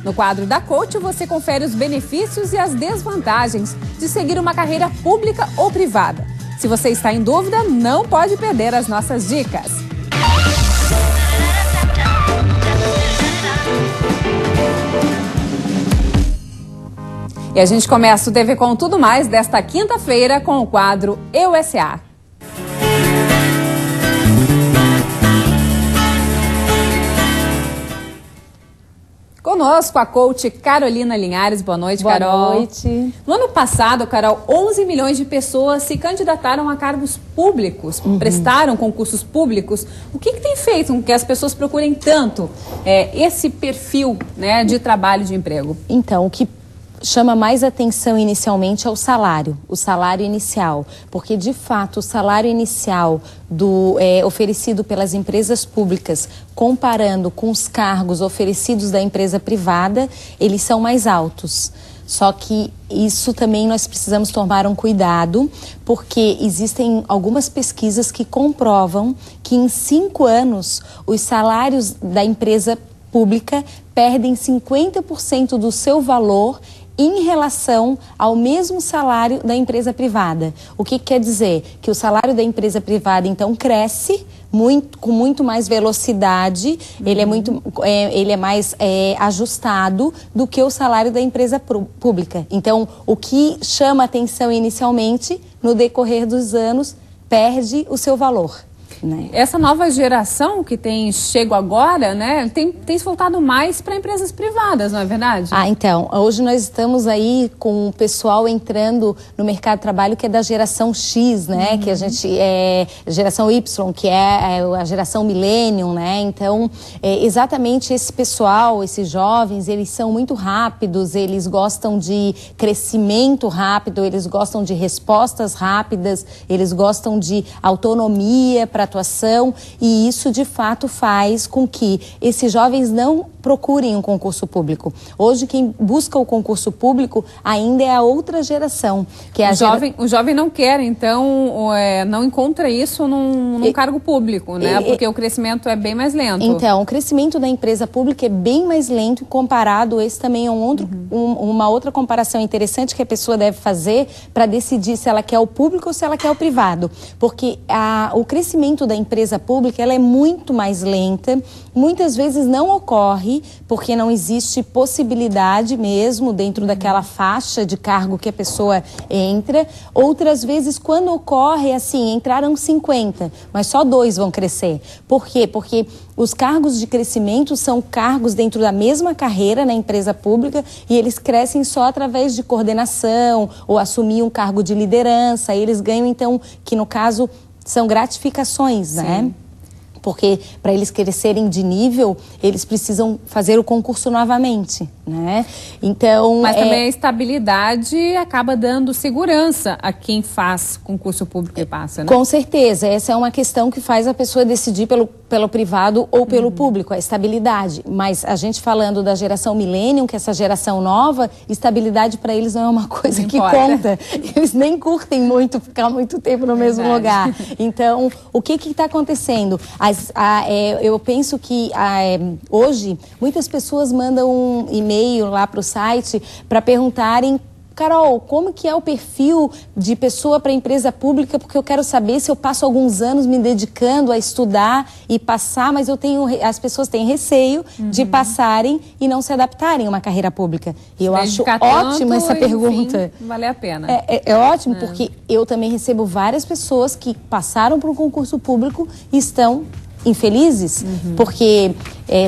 No quadro da Coach, você confere os benefícios e as desvantagens de seguir uma carreira pública ou privada. Se você está em dúvida, não pode perder as nossas dicas. E a gente começa o TV Com Tudo Mais desta quinta-feira com o quadro Eu S.A. Conosco a coach Carolina Linhares. Boa noite, Carol. Boa noite. No ano passado, Carol, 11 milhões de pessoas se candidataram a cargos públicos, prestaram concursos públicos. O que tem feito com que as pessoas procurem tanto esse perfil, né, de trabalho, de emprego? Então, o que chama mais atenção inicialmente é o salário inicial, porque de fato o salário inicial oferecido pelas empresas públicas, comparando com os cargos oferecidos da empresa privada, eles são mais altos. Só que isso também nós precisamos tomar um cuidado, porque existem algumas pesquisas que comprovam que em 5 anos os salários da empresa pública perdem 50% do seu valor em relação ao mesmo salário da empresa privada. O que quer dizer? Que o salário da empresa privada, então, cresce com muito mais velocidade, ele é mais ajustado do que o salário da empresa pública. Então, o que chama atenção inicialmente, no decorrer dos anos, perde o seu valor. Né? Essa nova geração que chego agora, né, tem se voltado mais para empresas privadas, não é verdade? Então, hoje nós estamos aí com o pessoal entrando no mercado de trabalho que é da geração X, né, que a gente geração Y, que é a geração Millennium, né, então, exatamente esse pessoal, esses jovens, eles são muito rápidos, eles gostam de crescimento rápido, eles gostam de respostas rápidas, eles gostam de autonomia para atuação, e isso de fato faz com que esses jovens não procurem um concurso público. Hoje quem busca o concurso público ainda é a outra geração, que é o jovem não quer, então não encontra isso num cargo público, né? Porque o crescimento é bem mais lento. Então, o crescimento da empresa pública é bem mais lento comparado, esse também é uma outra comparação interessante que a pessoa deve fazer para decidir se ela quer o público ou se ela quer o privado, porque o crescimento da empresa pública ela é muito mais lenta, muitas vezes não ocorre porque não existe possibilidade mesmo dentro daquela faixa de cargo que a pessoa entra. Outras vezes, quando ocorre assim, entraram 50, mas só 2 vão crescer. Por quê? Porque os cargos de crescimento são cargos dentro da mesma carreira na empresa pública e eles crescem só através de coordenação ou assumir um cargo de liderança. Eles ganham, então, que no caso são gratificações, né? Sim. Porque para eles crescerem de nível, eles precisam fazer o concurso novamente, né? Então, mas também a estabilidade acaba dando segurança a quem faz concurso público e passa, né? Com certeza, essa é uma questão que faz a pessoa decidir pelo privado ou pelo público, a estabilidade. Mas a gente falando da geração Millennium, que é essa geração nova, estabilidade para eles não é uma coisa que conta. Eles nem curtem muito ficar muito tempo no mesmo lugar. Então, o que está acontecendo? Eu penso que hoje muitas pessoas mandam um e-mail lá para o site para perguntarem: Carol, como que é o perfil de pessoa para empresa pública? Porque eu quero saber se eu passo alguns anos me dedicando a estudar e passar, mas as pessoas têm receio de passarem e não se adaptarem a uma carreira pública. E eu acho ótima essa pergunta. Enfim, vale a pena. É ótimo, porque eu também recebo várias pessoas que passaram por um concurso público e estão infelizes, porque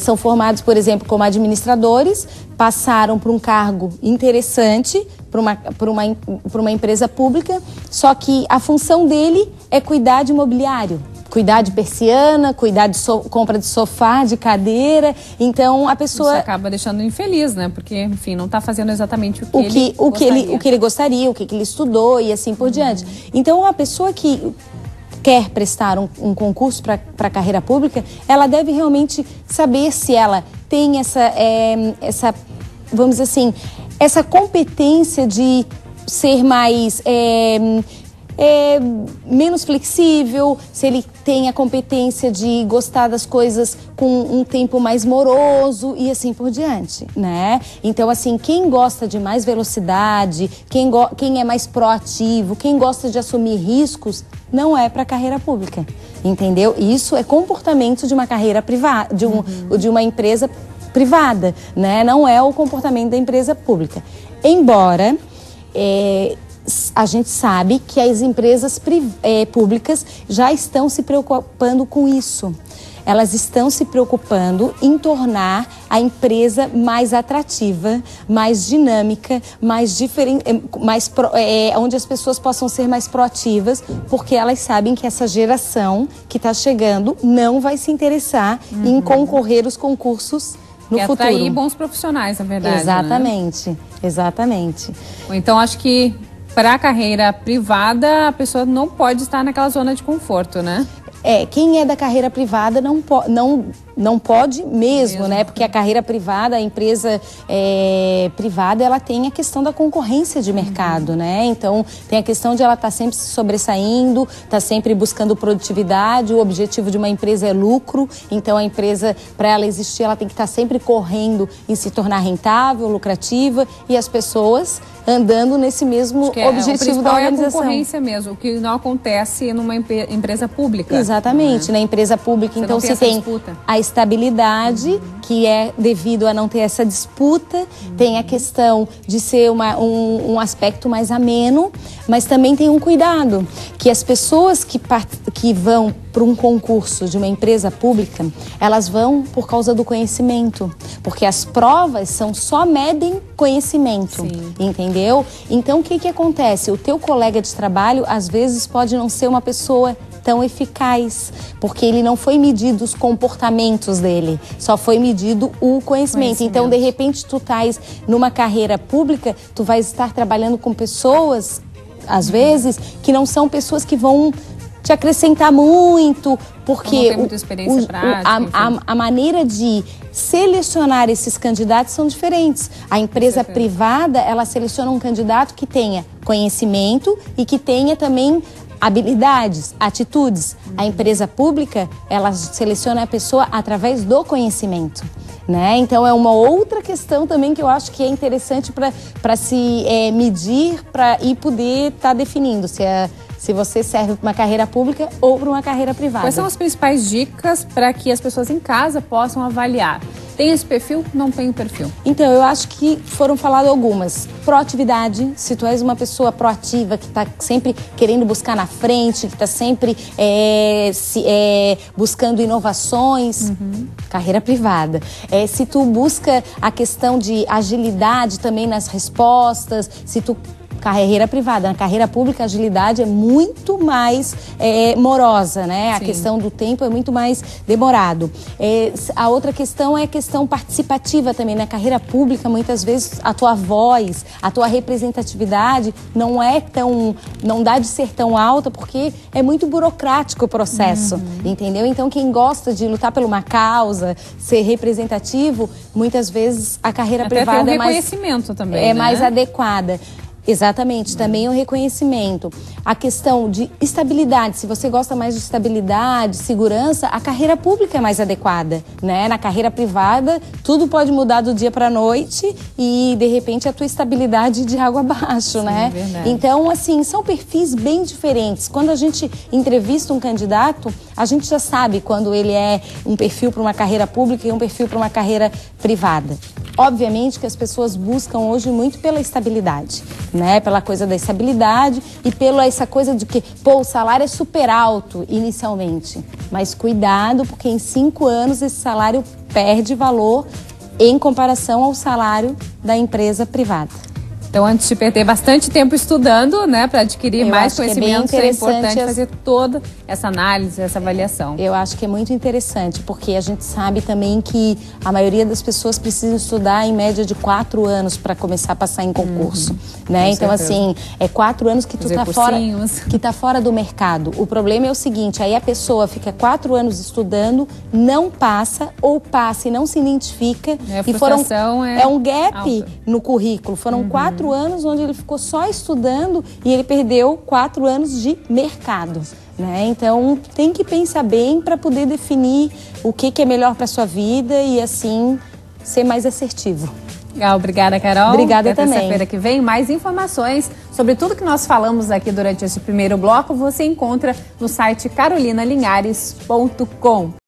são formados, por exemplo, como administradores, passaram por um cargo interessante para uma empresa pública, só que a função dele é cuidar de imobiliário, cuidar de persiana, cuidar de compra de sofá, de cadeira. Então a pessoa isso acaba deixando infeliz, né? Porque, enfim, não está fazendo exatamente o que ele gostaria, o que ele estudou e assim por diante. Então a pessoa que quer prestar um concurso para a carreira pública, ela deve realmente saber se ela tem essa, vamos dizer assim, essa competência de ser mais menos flexível, se ele tem a competência de gostar das coisas com um tempo mais moroso e assim por diante, né? Então, assim, quem gosta de mais velocidade, quem é mais proativo, quem gosta de assumir riscos, não é para a carreira pública, entendeu? Isso é comportamento de uma carreira privada, de uma empresa privada, né? Não é o comportamento da empresa pública. Embora a gente sabe que as empresas públicas já estão se preocupando com isso. Elas estão se preocupando em tornar a empresa mais atrativa, mais dinâmica, mais diferente, onde as pessoas possam ser mais proativas, porque elas sabem que essa geração que está chegando não vai se interessar em concorrer os concursos no futuro. Atrair bons profissionais, na verdade. Exatamente, né? Exatamente. Então, acho que para a carreira privada, a pessoa não pode estar naquela zona de conforto, né? Quem é da carreira privada não pode mesmo, né? Porque a carreira privada, a empresa privada, ela tem a questão da concorrência de mercado, né? Então, tem a questão de ela estar sempre se sobressaindo, estar sempre buscando produtividade, o objetivo de uma empresa é lucro, então a empresa, para ela existir, ela tem que estar sempre correndo em se tornar rentável, lucrativa, e as pessoas andando nesse mesmo objetivo da organização. É a concorrência mesmo, o que não acontece numa empresa pública. Exatamente, na empresa pública, então se tem a estabilidade, que é devido a não ter essa disputa, tem a questão de ser um aspecto mais ameno, mas também tem um cuidado, que as pessoas que vão para um concurso de uma empresa pública, elas vão por causa do conhecimento, porque as provas só medem conhecimento, entendeu? Então, o que acontece? O teu colega de trabalho, às vezes, pode não ser uma pessoa tão eficaz, porque ele não foi medido os comportamentos dele, só foi medido o conhecimento. Então, de repente, tu estás numa carreira pública, tu vais estar trabalhando com pessoas, às vezes, que não são pessoas que vão te acrescentar muito, porque a maneira de selecionar esses candidatos são diferentes. A empresa privada, ela seleciona um candidato que tenha conhecimento e que tenha também habilidades, atitudes. A empresa pública, ela seleciona a pessoa através do conhecimento, né? Então é uma outra questão também que eu acho que é interessante para se medir e poder estar definindo se você serve para uma carreira pública ou para uma carreira privada. Quais são as principais dicas para que as pessoas em casa possam avaliar? Tem esse perfil? Não tem o perfil? Então, eu acho que foram faladas algumas. Proatividade, se tu és uma pessoa proativa, que está sempre querendo buscar na frente, que está sempre buscando inovações, carreira privada. Se tu busca a questão de agilidade também nas respostas, se tu... Carreira privada. Na carreira pública, a agilidade é muito mais morosa, né? A questão do tempo é muito mais demorado. A outra questão é a questão participativa também. Na carreira pública, muitas vezes, a tua voz, a tua representatividade não dá de ser tão alta, porque é muito burocrático o processo, entendeu? Então, quem gosta de lutar por uma causa, ser representativo, muitas vezes a carreira privada é mais... reconhecimento também, mais adequada. Exatamente, também o reconhecimento. A questão de estabilidade, se você gosta mais de estabilidade, segurança, a carreira pública é mais adequada, né? Na carreira privada, tudo pode mudar do dia para a noite e, de repente, a tua estabilidade de água abaixo, né? Verdade. Então, assim, são perfis bem diferentes. Quando a gente entrevista um candidato, a gente já sabe quando ele é um perfil para uma carreira pública e um perfil para uma carreira privada. Obviamente que as pessoas buscam hoje muito pela estabilidade, né? Pela coisa da estabilidade e pela essa coisa de que, o salário é super alto inicialmente. Mas cuidado, porque em 5 anos esse salário perde valor em comparação ao salário da empresa privada. Então, antes de perder bastante tempo estudando, né, para adquirir mais conhecimentos, é importante fazer toda essa análise, essa avaliação? Eu acho que é muito interessante, porque a gente sabe também que a maioria das pessoas precisa estudar em média de 4 anos para começar a passar em concurso, né? Então, assim, é 4 anos que tu tá fora do mercado. O problema é o seguinte, aí a pessoa fica 4 anos estudando, não passa, ou passa e não se identifica, é um gap alta no currículo. Foram 4 anos onde ele ficou só estudando e ele perdeu 4 anos de mercado, né? Então tem que pensar bem para poder definir o que é melhor para sua vida e assim ser mais assertivo. Legal, obrigada, Carol. Obrigada também. Terça-feira que vem, mais informações sobre tudo que nós falamos aqui durante esse primeiro bloco você encontra no site carolinalinhares.com.